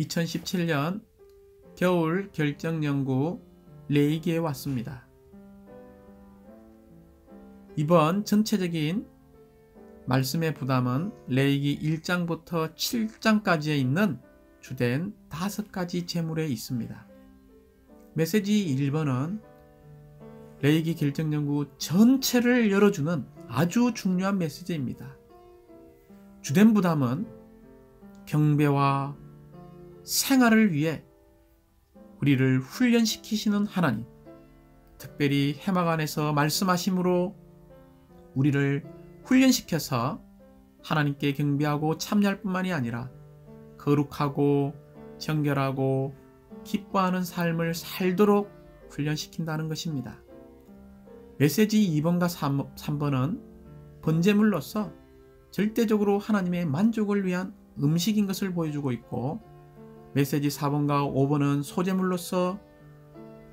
2017년 겨울 결정연구 레이기에 왔습니다. 이번 전체적인 말씀의 부담은 레이기 1장부터 7장까지에 있는 주된 5가지 제물에 있습니다. 메시지 1번은 레이기 결정연구 전체를 열어주는 아주 중요한 메시지입니다. 주된 부담은 경배와 생활을 위해 우리를 훈련시키시는 하나님, 특별히 해막 안에서 말씀하심으로 우리를 훈련시켜서 하나님께 경배하고 참여할 뿐만이 아니라 거룩하고 정결하고 기뻐하는 삶을 살도록 훈련시킨다는 것입니다. 메시지 2번과 3번은 번제물로서 절대적으로 하나님의 만족을 위한 음식인 것을 보여주고 있고, 메시지 4번과 5번은 소제물로서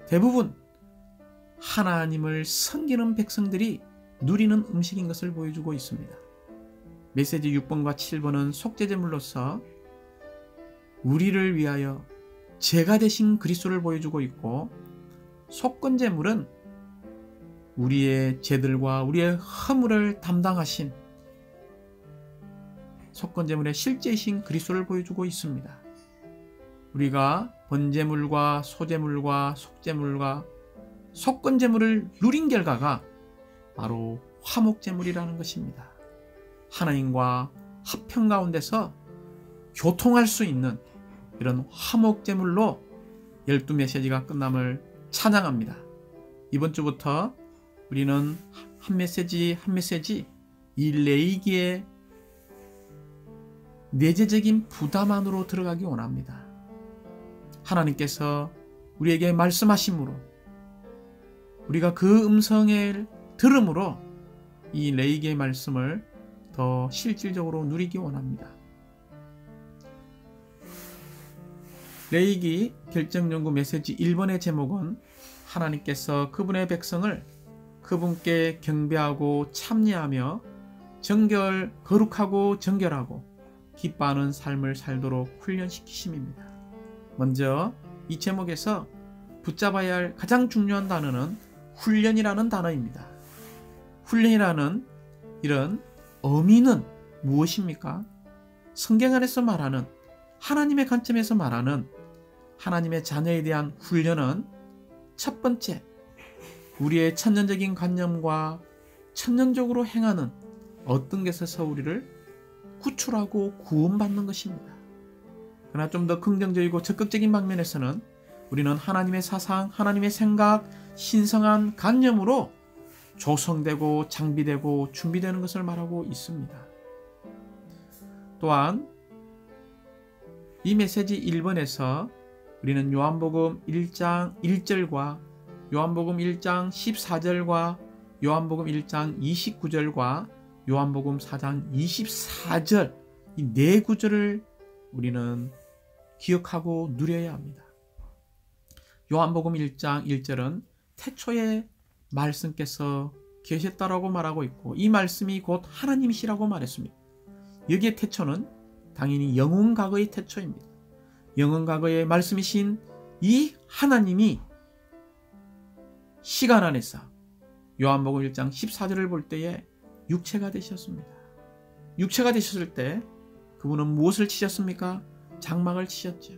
대부분 하나님을 섬기는 백성들이 누리는 음식인 것을 보여주고 있습니다. 메시지 6번과 7번은 속죄제물로서 우리를 위하여 제가 되신 그리스도를 보여주고 있고, 속건제물은 우리의 죄들과 우리의 허물을 담당하신 속건제물의 실제이신 그리스도를 보여주고 있습니다. 우리가 번제물과 소제물과 속제물과 속건제물을 누린 결과가 바로 화목제물이라는 것입니다. 하나님과 화평 가운데서 교통할 수 있는 이런 화목제물로 12메시지가 끝남을 찬양합니다. 이번 주부터 우리는 한 메시지 한 메시지 이 레이기의 내재적인 부담 안으로 들어가기 원합니다. 하나님께서 우리에게 말씀하심으로 우리가 그 음성을 들음으로 이 레이기의 말씀을 더 실질적으로 누리기 원합니다. 레이기 결정연구 메시지 1번의 제목은 하나님께서 그분의 백성을 그분께 경배하고 참여하며 거룩하고 정결하고 기뻐하는 삶을 살도록 훈련시키심입니다. 먼저 이 제목에서 붙잡아야 할 가장 중요한 단어는 훈련이라는 단어입니다. 훈련이라는 이런 의미는 무엇입니까? 성경 안에서 말하는, 하나님의 관점에서 말하는 하나님의 자녀에 대한 훈련은 첫 번째, 우리의 천년적인 관념과 천년적으로 행하는 어떤 것에서 우리를 구출하고 구원받는 것입니다. 그러나 좀 더 긍정적이고 적극적인 방면에서는 우리는 하나님의 사상, 하나님의 생각, 신성한 관념으로 조성되고 장비되고 준비되는 것을 말하고 있습니다. 또한 이 메시지 1번에서 우리는 요한복음 1장 1절과 요한복음 1장 14절과 요한복음 1장 29절과 요한복음 4장 24절 이 네 구절을 우리는 기억하고 누려야 합니다. 요한복음 1장 1절은 태초에 말씀께서 계셨다라고 말하고 있고, 이 말씀이 곧 하나님이시라고 말했습니다. 여기에 태초는 당연히 영원과거의 태초입니다. 영원과거의 말씀이신 이 하나님이 시간 안에서 요한복음 1장 14절을 볼 때에 육체가 되셨습니다. 육체가 되셨을 때 그분은 무엇을 치셨습니까? 장막을 치셨죠.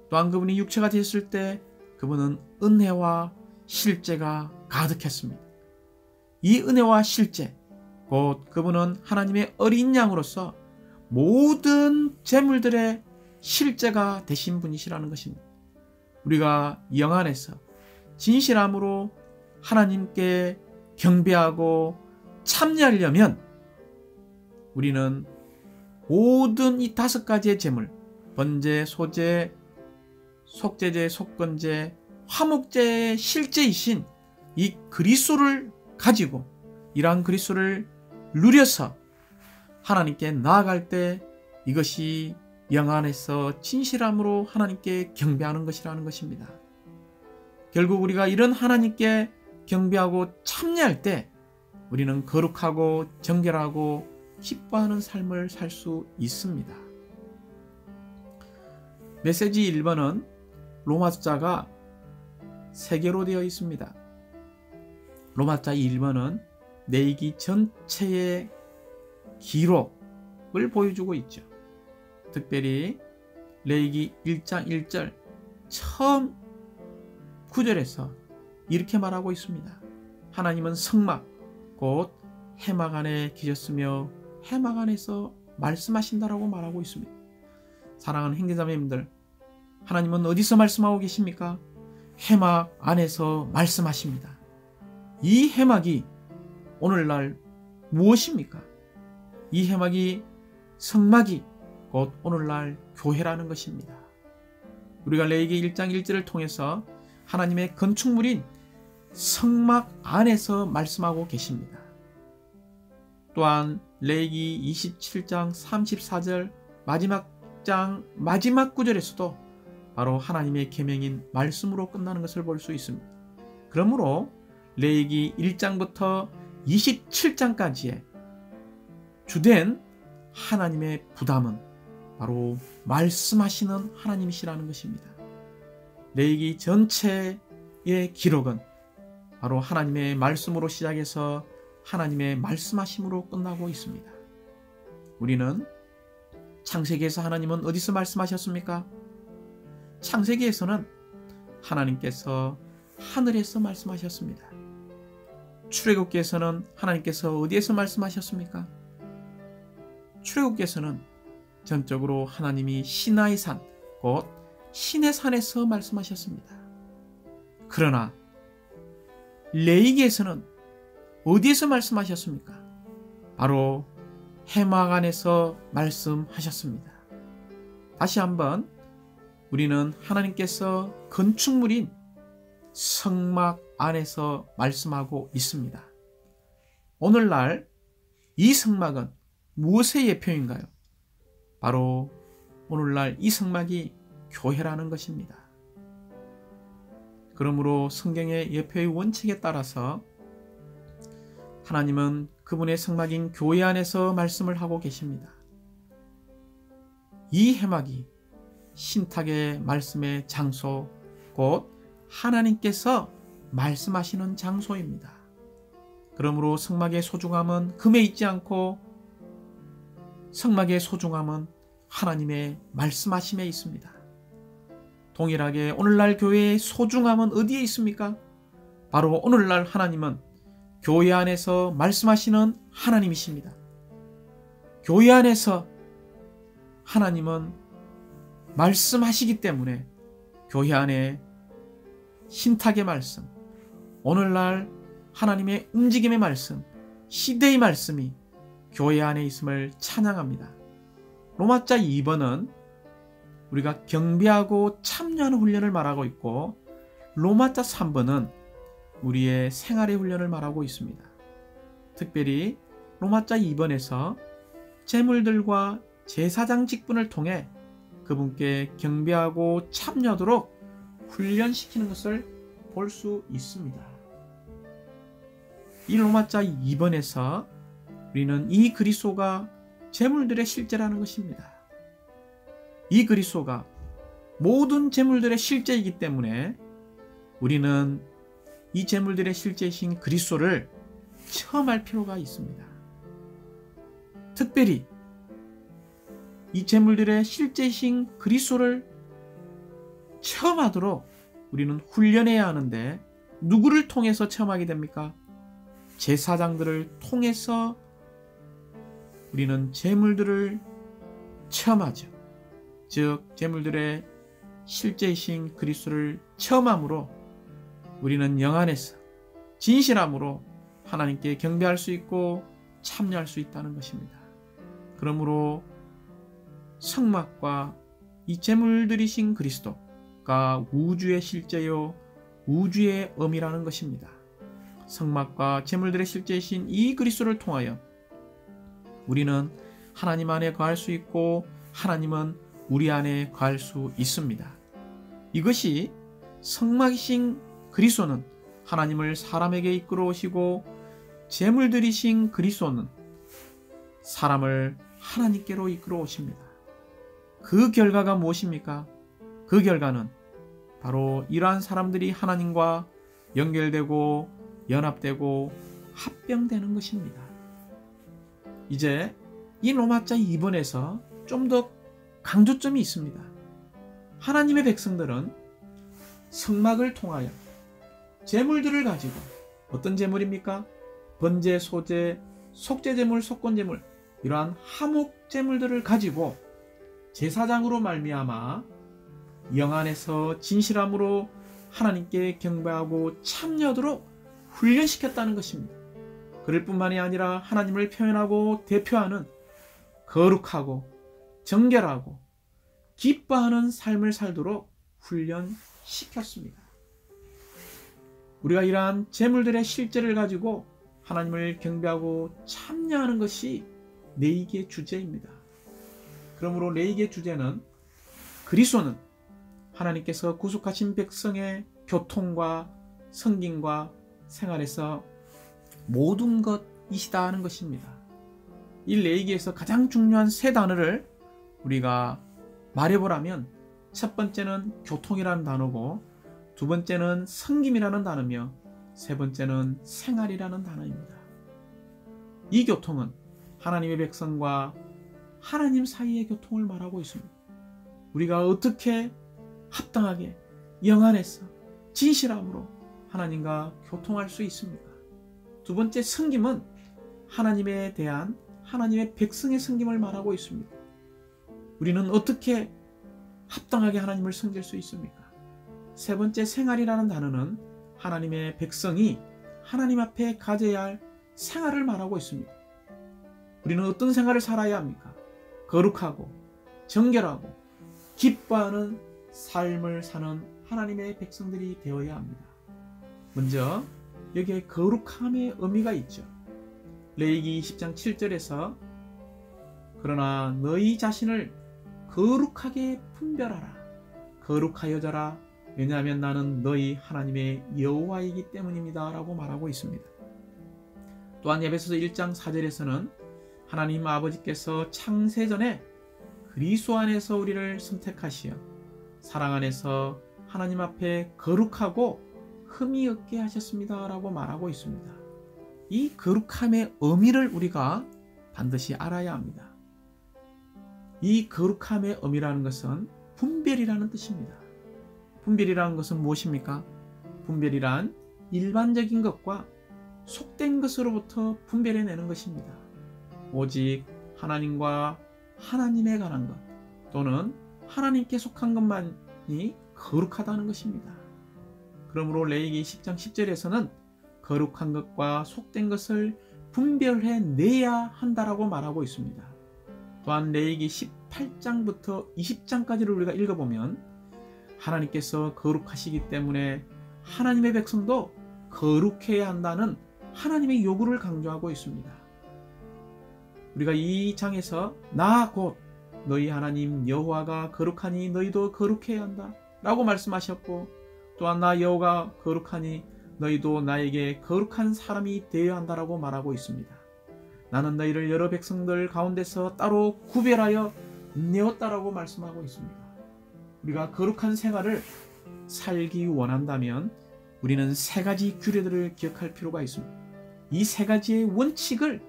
또한 그분이 육체가 되셨을 때 그분은 은혜와 실제가 가득했습니다. 이 은혜와 실제, 곧 그분은 하나님의 어린 양으로서 모든 재물들의 실제가 되신 분이시라는 것입니다. 우리가 영 안에서 진실함으로 하나님께 경배하고 참여하려면 우리는 모든 이 5가지의 재물, 번제, 소제, 속죄제, 속건제, 화목제의 실제이신 이 그리스도를 가지고 이러한 그리스도를 누려서 하나님께 나아갈 때 이것이 영 안에서 진실함으로 하나님께 경배하는 것이라는 것입니다. 결국 우리가 이런 하나님께 경배하고 참여할 때 우리는 거룩하고 정결하고 기뻐하는 삶을 살 수 있습니다. 메시지 1번은 로마 숫자가 3개로 되어 있습니다. 로마 숫자 1번은 레위기 전체의 기록을 보여주고 있죠. 특별히 레위기 1장 1절 처음 9절에서 이렇게 말하고 있습니다. 하나님은 성막 곧 해막 안에 계셨으며 해막 안에서 말씀하신다라고 말하고 있습니다. 사랑하는 형제자매님들, 하나님은 어디서 말씀하고 계십니까? 해막 안에서 말씀하십니다. 이 해막이 오늘날 무엇입니까? 이 해막이 성막이 곧 오늘날 교회라는 것입니다. 우리가 레위기 1장 1절을 통해서 하나님의 건축물인 성막 안에서 말씀하고 계십니다. 또한 레위기 27장 34절 마지막 구절에서도 바로 하나님의 계명인 말씀으로 끝나는 것을 볼 수 있습니다. 그러므로 레위기 1장부터 27장까지의 주된 하나님의 부담은 바로 말씀하시는 하나님이시라는 것입니다. 레위기 전체의 기록은 바로 하나님의 말씀으로 시작해서 하나님의 말씀하심으로 끝나고 있습니다. 우리는 창세기에서 하나님은 어디서 말씀하셨습니까? 창세기에서는 하나님께서 하늘에서 말씀하셨습니다. 출애굽기에서는 하나님께서 어디에서 말씀하셨습니까? 출애굽기에서는 전적으로 하나님이 시나이 산, 곧 신의 산에서 말씀하셨습니다. 그러나 레위기에서는 어디에서 말씀하셨습니까? 바로 해막 안에서 말씀하셨습니다. 다시 한번 우리는 하나님께서 건축물인 성막 안에서 말씀하고 있습니다. 오늘날 이 성막은 무엇의 예표인가요? 바로 오늘날 이 성막이 교회라는 것입니다. 그러므로 성경의 예표의 원칙에 따라서 하나님은 그분의 성막인 교회 안에서 말씀을 하고 계십니다. 이 해막이 신탁의 말씀의 장소, 곧 하나님께서 말씀하시는 장소입니다. 그러므로 성막의 소중함은 금에 있지 않고 성막의 소중함은 하나님의 말씀하심에 있습니다. 동일하게 오늘날 교회의 소중함은 어디에 있습니까? 바로 오늘날 하나님은 교회 안에서 말씀하시는 하나님이십니다. 교회 안에서 하나님은 말씀하시기 때문에 교회 안에 신탁의 말씀, 오늘날 하나님의 움직임의 말씀, 시대의 말씀이 교회 안에 있음을 찬양합니다. 로마자 2번은 우리가 경배하고 참여하는 훈련을 말하고 있고, 로마자 3번은 우리의 생활의 훈련을 말하고 있습니다. 특별히 로마자 2번에서 제물들과 제사장 직분을 통해 그분께 경배하고 참여하도록 훈련시키는 것을 볼 수 있습니다. 이 로마자 2번에서 우리는 이 그리스도가 제물들의 실제라는 것입니다. 이 그리스도가 모든 제물들의 실제이기 때문에 우리는 이 제물들의 실제이신 그리스도를 체험할 필요가 있습니다. 특별히 이 제물들의 실제이신 그리스도를 체험하도록 우리는 훈련해야 하는데, 누구를 통해서 체험하게 됩니까? 제사장들을 통해서 우리는 제물들을 체험하죠. 즉 제물들의 실제이신 그리스도를 체험함으로 우리는 영 안에서 진실함으로 하나님께 경배할 수 있고 참여할 수 있다는 것입니다. 그러므로 성막과 이 제물들이신 그리스도가 우주의 실제요 우주의 의미라는 것입니다. 성막과 제물들의 실제이신 이 그리스도를 통하여 우리는 하나님 안에 거할 수 있고 하나님은 우리 안에 거할 수 있습니다. 이것이 성막이신 그리스도는 하나님을 사람에게 이끌어 오시고, 제물들이신 그리스도는 사람을 하나님께로 이끌어 오십니다. 그 결과가 무엇입니까? 그 결과는 바로 이러한 사람들이 하나님과 연결되고 연합되고 합병되는 것입니다. 이제 이 로마자 2번에서 좀 더 강조점이 있습니다. 하나님의 백성들은 성막을 통하여 제물들을 가지고, 어떤 제물입니까? 번제, 소제, 속죄제물, 속건제물, 이러한 하목제물들을 가지고 제사장으로 말미암아 영 안에서 진실함으로 하나님께 경배하고 참여하도록 훈련시켰다는 것입니다. 그럴 뿐만이 아니라 하나님을 표현하고 대표하는 거룩하고 정결하고 기뻐하는 삶을 살도록 훈련시켰습니다. 우리가 이러한 제물들의 실제를 가지고 하나님을 경배하고 참여하는 것이 레위기의 주제입니다. 그러므로 레위기의 주제는 그리스도는 하나님께서 구속하신 백성의 교통과 성김과 생활에서 모든 것이시다 하는 것입니다. 이 레위기에서 가장 중요한 세 단어를 우리가 말해보라면, 첫 번째는 교통이라는 단어고, 두 번째는 성김이라는 단어며, 세 번째는 생활이라는 단어입니다. 이 교통은 하나님의 백성과 하나님 사이의 교통을 말하고 있습니다. 우리가 어떻게 합당하게 영 안에서 진실함으로 하나님과 교통할 수 있습니까? 두 번째 성김은 하나님에 대한 하나님의 백성의 성김을 말하고 있습니다. 우리는 어떻게 합당하게 하나님을 섬길 수 있습니까? 세 번째 생활이라는 단어는 하나님의 백성이 하나님 앞에 가져야 할 생활을 말하고 있습니다. 우리는 어떤 생활을 살아야 합니까? 거룩하고 정결하고 기뻐하는 삶을 사는 하나님의 백성들이 되어야 합니다. 먼저 여기에 거룩함의 의미가 있죠. 레위기 20장 7절에서 그러나 너희 자신을 거룩하게 분별하라. 거룩하여져라. 왜냐하면 나는 너희 하나님의 여호와이기 때문입니다. 라고 말하고 있습니다. 또한 에베소서 1장 4절에서는 하나님 아버지께서 창세전에 그리스도 안에서 우리를 선택하시어 사랑 안에서 하나님 앞에 거룩하고 흠이 없게 하셨습니다. 라고 말하고 있습니다. 이 거룩함의 의미를 우리가 반드시 알아야 합니다. 이 거룩함의 의미라는 것은 분별이라는 뜻입니다. 분별이라는 것은 무엇입니까? 분별이란 일반적인 것과 속된 것으로부터 분별해내는 것입니다. 오직 하나님과 하나님에 관한 것 또는 하나님께 속한 것만이 거룩하다는 것입니다. 그러므로 레위기 10장 10절에서는 거룩한 것과 속된 것을 분별해내야 한다라고 말하고 있습니다. 또한 레위기 18장부터 20장까지를 우리가 읽어보면 하나님께서 거룩하시기 때문에 하나님의 백성도 거룩해야 한다는 하나님의 요구를 강조하고 있습니다. 우리가 이 장에서 나 곧 너희 하나님 여호와가 거룩하니 너희도 거룩해야 한다 라고 말씀하셨고, 또한 나 여호와가 거룩하니 너희도 나에게 거룩한 사람이 되어야 한다라고 말하고 있습니다. 나는 너희를 여러 백성들 가운데서 따로 구별하여 내었다라고 말씀하고 있습니다. 우리가 거룩한 생활을 살기 원한다면 우리는 세 가지 규례들을 기억할 필요가 있습니다. 이 세 가지의 원칙을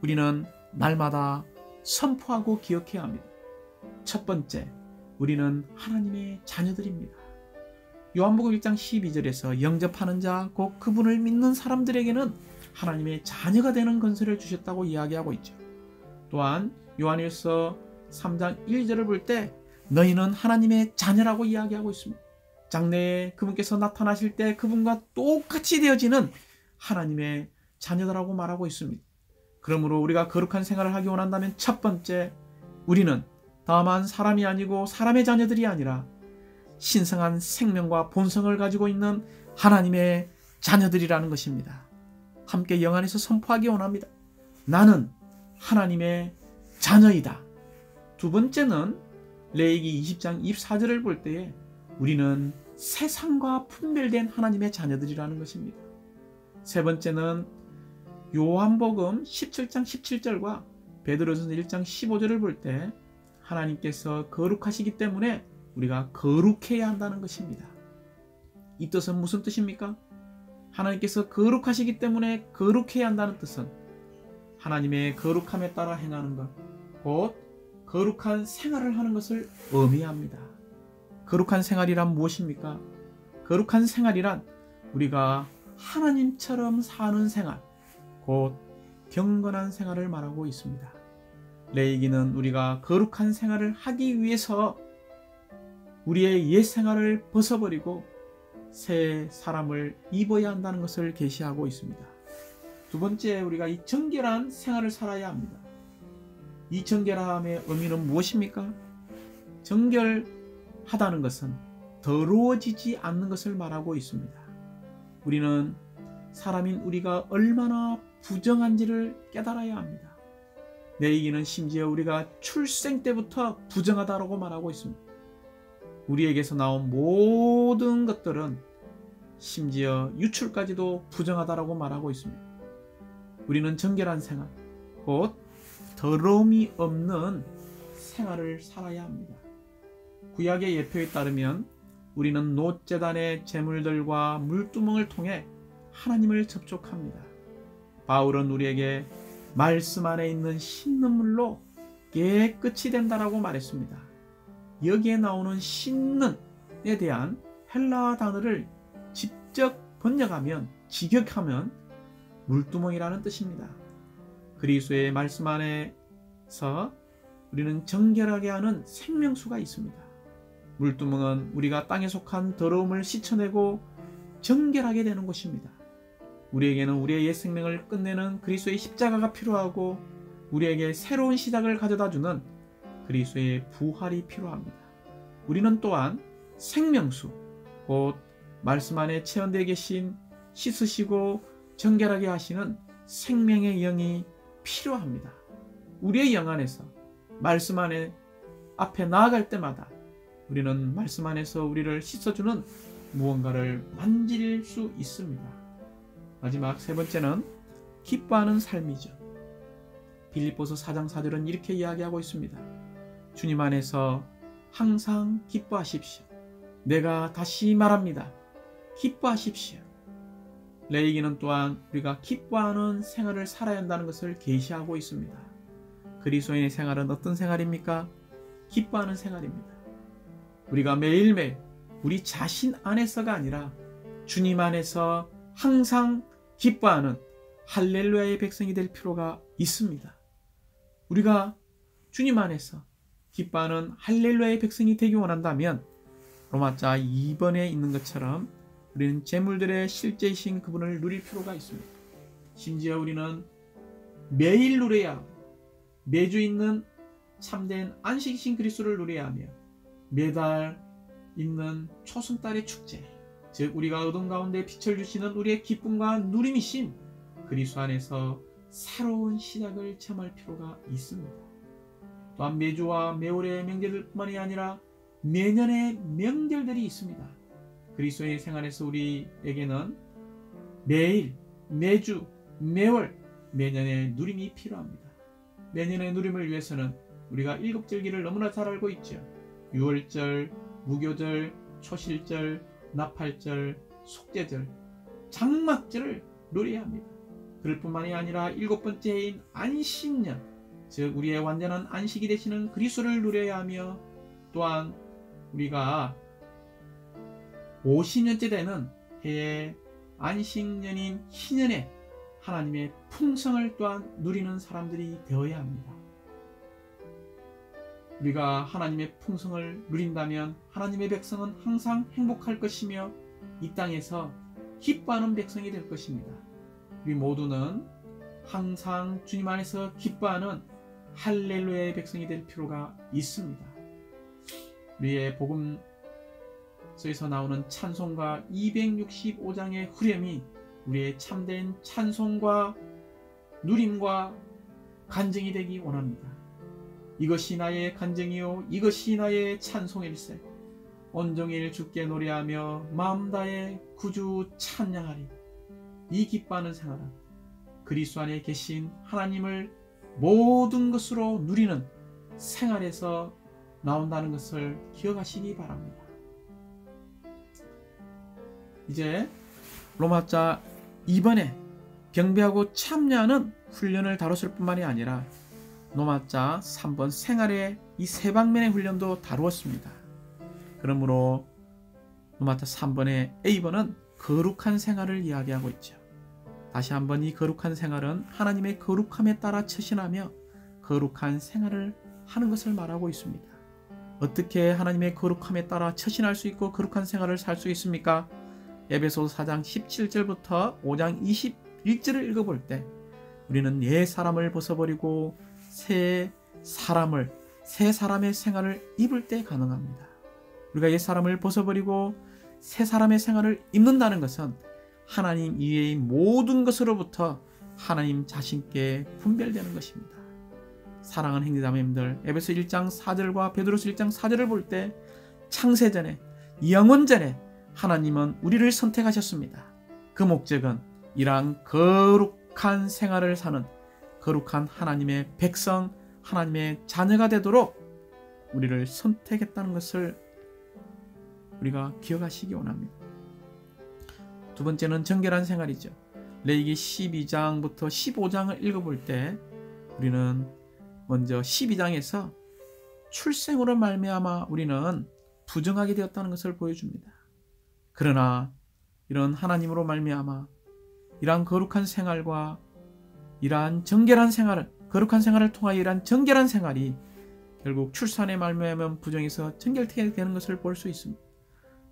우리는 날마다 선포하고 기억해야 합니다. 첫 번째, 우리는 하나님의 자녀들입니다. 요한복음 1장 12절에서 영접하는 자, 곧 그분을 믿는 사람들에게는 하나님의 자녀가 되는 권세를 주셨다고 이야기하고 있죠. 또한 요한일서 3장 1절을 볼 때 너희는 하나님의 자녀라고 이야기하고 있습니다. 장래에 그분께서 나타나실 때 그분과 똑같이 되어지는 하나님의 자녀들라고 말하고 있습니다. 그러므로 우리가 거룩한 생활을 하기 원한다면 첫 번째, 우리는 다만 사람이 아니고 사람의 자녀들이 아니라 신성한 생명과 본성을 가지고 있는 하나님의 자녀들이라는 것입니다. 함께 영 안에서 선포하기 원합니다. 나는 하나님의 자녀이다. 두 번째는 레위기 20장 24절을 볼 때에 우리는 세상과 분별된 하나님의 자녀들이라는 것입니다. 세 번째는 요한복음 17장 17절과 베드로전서 1장 15절을 볼 때 하나님께서 거룩하시기 때문에 우리가 거룩해야 한다는 것입니다. 이 뜻은 무슨 뜻입니까? 하나님께서 거룩하시기 때문에 거룩해야 한다는 뜻은 하나님의 거룩함에 따라 행하는 것, 곧 거룩한 생활을 하는 것을 의미합니다. 거룩한 생활이란 무엇입니까? 거룩한 생활이란 우리가 하나님처럼 사는 생활, 곧 경건한 생활을 말하고 있습니다. 레위기는 우리가 거룩한 생활을 하기 위해서 우리의 옛 생활을 벗어버리고 새 사람을 입어야 한다는 것을 계시하고 있습니다. 두 번째, 우리가 이 정결한 생활을 살아야 합니다. 이 정결함의 의미는 무엇입니까? 정결하다는 것은 더러워지지 않는 것을 말하고 있습니다. 우리는 사람인 우리가 얼마나 부정한지를 깨달아야 합니다. 레위기는 심지어 우리가 출생 때부터 부정하다라고 말하고 있습니다. 우리에게서 나온 모든 것들은 심지어 유출까지도 부정하다라고 말하고 있습니다. 우리는 정결한 생활, 곧 더러움이 없는 생활을 살아야 합니다. 구약의 예표에 따르면 우리는 놋제단의 제물들과 물두멍을 통해 하나님을 접촉합니다. 바울은 우리에게 말씀 안에 있는 씻는 물로 깨끗이 된다라고 말했습니다. 여기에 나오는 씻는에 대한 헬라어 단어를 직접 번역하면, 직역하면 물두멍이라는 뜻입니다. 그리스도의 말씀 안에서 우리는 정결하게 하는 생명수가 있습니다. 물두멍은 우리가 땅에 속한 더러움을 씻어내고 정결하게 되는 곳입니다. 우리에게는 우리의 옛 생명을 끝내는 그리스도의 십자가가 필요하고 우리에게 새로운 시작을 가져다주는 그리스도의 부활이 필요합니다. 우리는 또한 생명수, 곧 말씀 안에 체현되어 계신 씻으시고 정결하게 하시는 생명의 영이 필요합니다. 우리의 영 안에서 말씀 안에 앞에 나아갈 때마다 우리는 말씀 안에서 우리를 씻어주는 무언가를 만질 수 있습니다. 마지막 세 번째는 기뻐하는 삶이죠. 빌립보서 4장 4절은 이렇게 이야기하고 있습니다. 주님 안에서 항상 기뻐하십시오. 내가 다시 말합니다. 기뻐하십시오. 레위기는 또한 우리가 기뻐하는 생활을 살아야 한다는 것을 계시하고 있습니다. 그리스도인의 생활은 어떤 생활입니까? 기뻐하는 생활입니다. 우리가 매일매일 우리 자신 안에서가 아니라 주님 안에서 항상 기뻐하는 할렐루야의 백성이 될 필요가 있습니다. 우리가 주님 안에서 기뻐하는 할렐루야의 백성이 되기 원한다면 로마자 2번에 있는 것처럼 우리는 재물들의 실제이신 그분을 누릴 필요가 있습니다. 심지어 우리는 매일 누려야 하고 매주 있는 참된 안식이신 그리스도를 누려야 하며 매달 있는 초승달의 축제, 즉 우리가 어둠 가운데 빛을 주시는 우리의 기쁨과 누림이신 그리스도 안에서 새로운 시작을 체험할 필요가 있습니다. 또한 매주와 매월의 명절뿐만이 아니라 매년의 명절들이 있습니다. 그리스도의 생활에서 우리에게는 매일, 매주, 매월, 매년의 누림이 필요합니다. 매년의 누림을 위해서는 우리가 일곱절기를 너무나 잘 알고 있죠. 유월절, 무교절, 초실절, 나팔절, 속죄절, 장막절을 누려야 합니다. 그럴 뿐만이 아니라 일곱 번째 해인 안식년, 즉 우리의 완전한 안식이 되시는 그리스도를 누려야 하며 또한 우리가 50년째 되는 해의 안식년인 희년에 하나님의 풍성을 또한 누리는 사람들이 되어야 합니다. 우리가 하나님의 풍성을 누린다면 하나님의 백성은 항상 행복할 것이며 이 땅에서 기뻐하는 백성이 될 것입니다. 우리 모두는 항상 주님 안에서 기뻐하는 할렐루야의 백성이 될 필요가 있습니다. 우리의 복음서에서 나오는 찬송가 265장의 후렴이 우리의 참된 찬송과 누림과 간증이 되기 원합니다. 이것이 나의 간증이요 이것이 나의 찬송일세. 온종일 주께 노래하며 마음 다해 구주 찬양하리. 이 기뻐하는 생활은 그리스도 안에 계신 하나님을 모든 것으로 누리는 생활에서 나온다는 것을 기억하시기 바랍니다. 이제 로마자 2번에 경배하고 참여하는 훈련을 다뤘을 뿐만이 아니라 로마자 3번 생활의 이 세 방면의 훈련도 다루었습니다. 그러므로 로마자 3번의 A번은 거룩한 생활을 이야기하고 있죠. 다시 한번 이 거룩한 생활은 하나님의 거룩함에 따라 처신하며 거룩한 생활을 하는 것을 말하고 있습니다. 어떻게 하나님의 거룩함에 따라 처신할 수 있고 거룩한 생활을 살 수 있습니까? 에베소서 4장 17절부터 5장 21절을 읽어볼 때 우리는 옛 사람을 벗어버리고 새 사람의 생활을 입을 때 가능합니다. 우리가 옛 사람을 벗어버리고 새 사람의 생활을 입는다는 것은 하나님 이외의 모든 것으로부터 하나님 자신께 분별되는 것입니다. 사랑하는 형제자매님들, 에베소 1장 4절과 베드로서 1장 4절을 볼 때 창세전에 영원전에 하나님은 우리를 선택하셨습니다. 그 목적은 이러한 거룩한 생활을 사는 거룩한 하나님의 백성, 하나님의 자녀가 되도록 우리를 선택했다는 것을 우리가 기억하시기 원합니다. 두 번째는 정결한 생활이죠. 레위기 12장부터 15장을 읽어볼 때 우리는 먼저 12장에서 출생으로 말미암아 우리는 부정하게 되었다는 것을 보여줍니다. 그러나 이런 하나님으로 말미암아 이러한 거룩한 생활과 이러한 정결한 생활을, 거룩한 생활을 통하여 이러한 정결한 생활이 결국 출산에 말미암은 부정에서 정결되게 되는 것을 볼 수 있습니다.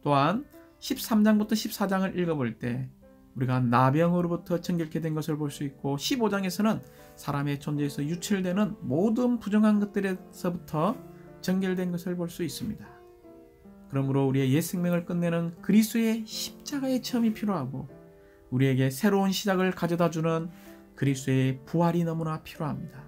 또한 13장부터 14장을 읽어볼 때 우리가 나병으로부터 정결케 된 것을 볼 수 있고 15장에서는 사람의 존재에서 유출되는 모든 부정한 것들에서부터 정결된 것을 볼 수 있습니다. 그러므로 우리의 옛 생명을 끝내는 그리스도의 십자가의 체험이 필요하고 우리에게 새로운 시작을 가져다주는 그리스도의 부활이 너무나 필요합니다.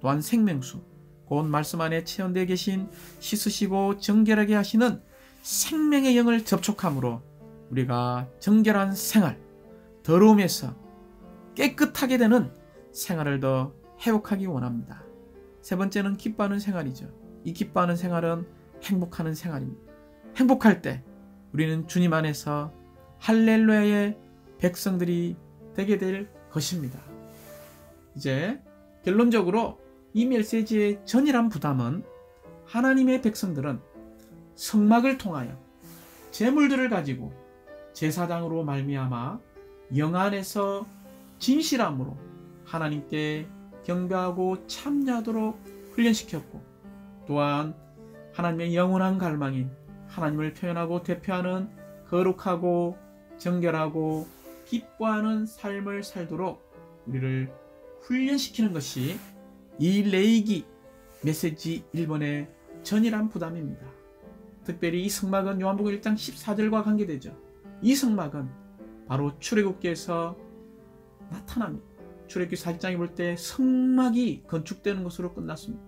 또한 생명수, 곧 말씀 안에 체험되어 계신 씻으시고 정결하게 하시는 생명의 영을 접촉함으로 우리가 정결한 생활, 더러움에서 깨끗하게 되는 생활을 더 회복하기 원합니다. 세 번째는 기뻐하는 생활이죠. 이 기뻐하는 생활은 행복하는 생활입니다. 행복할 때 우리는 주님 안에서 할렐루야의 백성들이 되게 될 것입니다. 이제 결론적으로 이 메시지의 전이란 부담은 하나님의 백성들은 성막을 통하여 제물들을 가지고 제사장으로 말미암아 영 안에서 진실함으로 하나님께 경배하고 참여하도록 훈련시켰고 또한 하나님의 영원한 갈망인 하나님을 표현하고 대표하는 거룩하고 정결하고 기뻐하는 삶을 살도록 우리를 훈련시키는 것이 이 레위기 메시지 1번의 전이란 부담입니다. 특별히 이 성막은 요한복음 1장 14절과 관계되죠. 이 성막은 바로 출애굽기에서 나타납니다. 출애굽기 4장에 볼 때 성막이 건축되는 것으로 끝났습니다.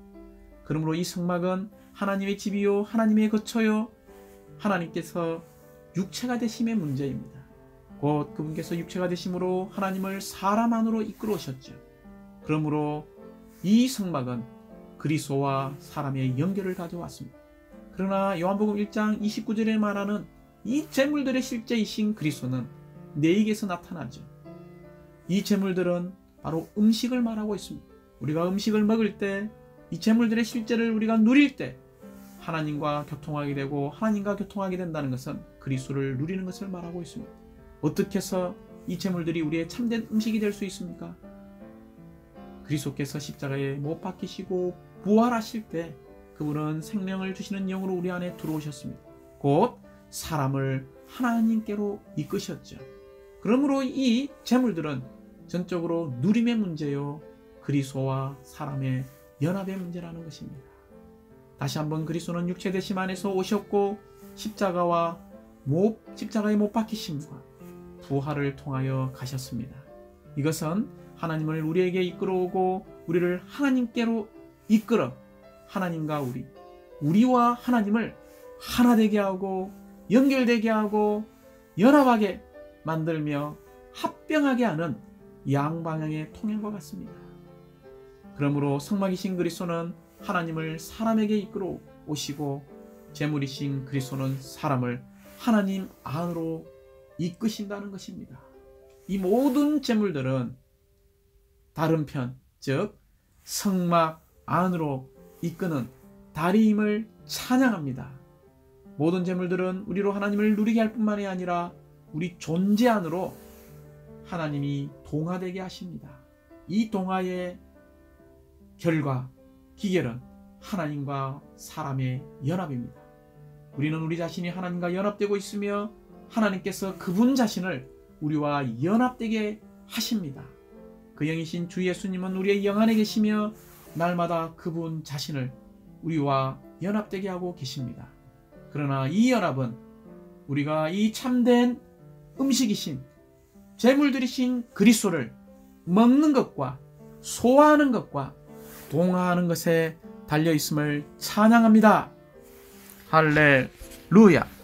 그러므로 이 성막은 하나님의 집이요 하나님의 거처요 하나님께서 육체가 되심의 문제입니다. 곧 그분께서 육체가 되심으로 하나님을 사람 안으로 이끌어 오셨죠. 그러므로 이 성막은 그리스도와 사람의 연결을 가져왔습니다. 그러나 요한복음 1장 29절에 말하는 이 제물들의 실제이신 그리스도는 내에게서 나타나죠. 이 제물들은 바로 음식을 말하고 있습니다. 우리가 음식을 먹을 때 이 제물들의 실제를 우리가 누릴 때 하나님과 교통하게 되고 하나님과 교통하게 된다는 것은 그리스도를 누리는 것을 말하고 있습니다. 어떻게 해서 이 제물들이 우리의 참된 음식이 될 수 있습니까? 그리스도께서 십자가에 못 박히시고 부활하실 때 그분은 생명을 주시는 영으로 우리 안에 들어오셨습니다. 곧 사람을 하나님께로 이끄셨죠. 그러므로 이 제물들은 전적으로 누림의 문제요 그리스도와 사람의 연합의 문제라는 것입니다. 다시 한번 그리스도는 육체 되심 안에서 오셨고 십자가에 못 박히심과 부활을 통하여 가셨습니다. 이것은 하나님을 우리에게 이끌어오고 우리를 하나님께로 이끌어 하나님과 우리와 하나님을 하나 되게 하고 연결되게 하고 연합하게 만들며 합병하게 하는 양방향의 통행과 같습니다. 그러므로 성막이신 그리스도는 하나님을 사람에게 이끌어오고 오시고 제물이신 그리스도는 사람을 하나님 안으로 이끄신다는 것입니다. 이 모든 제물들은 다른 편, 즉 성막 안으로 이끄는 다리임을 찬양합니다. 모든 제물들은 우리로 하나님을 누리게 할 뿐만이 아니라 우리 존재 안으로 하나님이 동화되게 하십니다. 이 동화의 결과, 기결은 하나님과 사람의 연합입니다. 우리는 우리 자신이 하나님과 연합되고 있으며 하나님께서 그분 자신을 우리와 연합되게 하십니다. 그 영이신 주 예수님은 우리의 영 안에 계시며 날마다 그분 자신을 우리와 연합되게 하고 계십니다. 그러나 이 연합은 우리가 이 참된 음식이신 제물들이신 그리스도를 먹는 것과 소화하는 것과 동화하는 것에 달려 있음을 찬양합니다. 할렐루야.